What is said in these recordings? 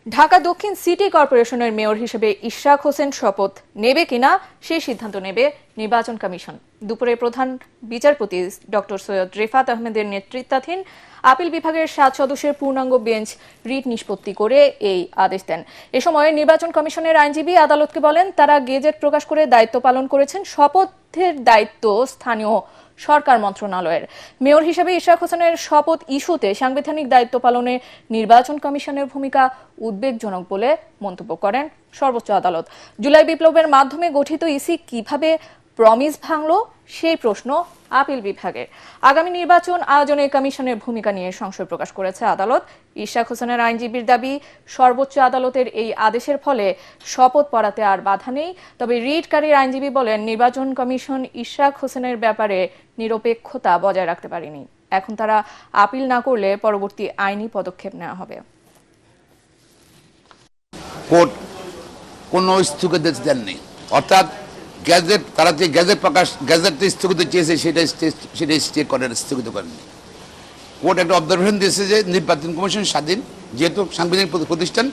ঢাকা দক্ষিণ সিটি কর্পোরেশনের মেয়র হিসেবে ইশরাক হোসেন শপথ নেবে কিনা সেই সিদ্ধান্ত নেবে নির্বাচন কমিশন। দুপুরে প্রধান বিচারপতি ডক্টর সৈয়দ রেফাত আহমেদের নেতৃত্বাধীন আপিল বিভাগের 7 সদস্যের পূর্ণাঙ্গ বেঞ্চ রিট নিষ্পত্তি করে এই আদেশ দেন। এ সময় নির্বাচন কমিশনের আইনজীবী আদালতকে বলেন, তারা গেজেট প্রকাশ করে দায়িত্ব পালন করেছেন। শপথের দায়িত্ব স্থানীয় সরকার মন্ত্রণালয়ের। মেয়র হিসেবে ইশরাক হোসেনের শপথ ইস্যুতে সাংবিধানিক দায়িত্ব পালনে নির্বাচন কমিশনের ভূমিকা উদ্বেগজনক বলে মন্তব্য করেন সর্বোচ্চ আদালত। জুলাই বিপ্লবের মাধ্যমে গঠিত ইসি কিভাবে প্রমিস ভাঙল সেই প্রশ্ন আপিল বিভাগের। আগামী নির্বাচন আয়োজনে কমিশনের ভূমিকা নিয়ে সংশয় প্রকাশ করেছে আদালত। ইশরাক হোসেনের আইনজীবীর দাবি, সর্বোচ্চ আদালতের এই আদেশের ফলে শপথ পড়াতে আর বাধা নেই। তবে রিটকারীর আইনজীবী বলেন, নির্বাচন কমিশন ইশরাক হোসেনের ব্যাপারে নিরপেক্ষতা বজায় রাখতে পারেনি। এখন তারা আপিল না করলে পরবর্তী আইনি পদক্ষেপ নেওয়া হবে। কোর্ট কোনো স্থগিত দেননি, অর্থাৎ গ্যাজেট, তারা যে গ্যাজেট প্রকাশ গ্যাজেটটা স্থগিত চেয়েছে সেটা স্টে করেন, স্থগিত করেননি। কোর্ট একটা অবজারভেশন দিয়েছে যে নির্বাচন কমিশন স্বাধীন, যেহেতু সাংবিধানিক প্রতিষ্ঠান,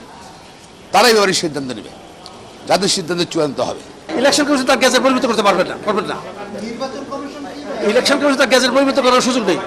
তারাই এবারে সিদ্ধান্ত নেবে, যাদের সিদ্ধান্ত চূড়ান্ত হবে। ইলেকশন কমিশন তার গ্যাজেট পরিবর্তন করতে পারবে না। ইলেকশন কমিশন তার গ্যাজেট পরিবর্তন করার সুযোগ নেই।